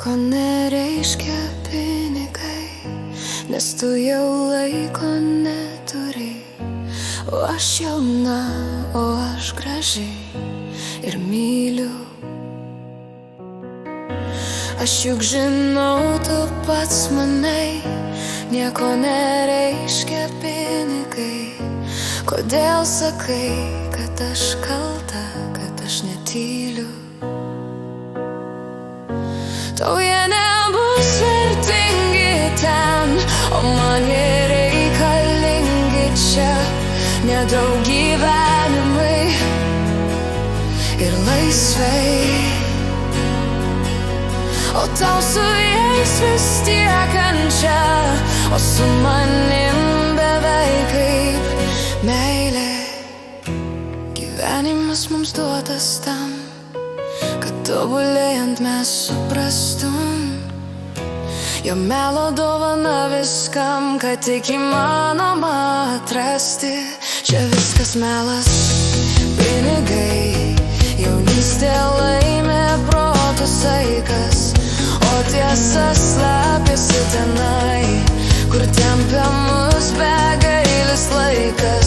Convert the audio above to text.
Nieko nereiškia pinigai, nes tu jau laiko neturi. O aš jauna, o aš graži ir myliu. Aš juk žinau, tu pats manai, nieko nereiškia pinigai. Kodėl sakai, kad aš kalta, kad aš netyliu? Tau jie nebus vertingi ten, o man jie reikalingi čia. Nedaug gyvenimai ir laisvai, o tau su jais vis tiek kančia, o su manim beveik kaip meilė. Gyvenimas mums duotas tam, kad tobulėjant mes suprastum jo melo dovana viskam, kad tik įmanoma atrasti. Čia viskas melas, pinigai, jaunystė laimė, proto saikas, o tiesa slepiasi tenai, kur tempia mus begailis laikas.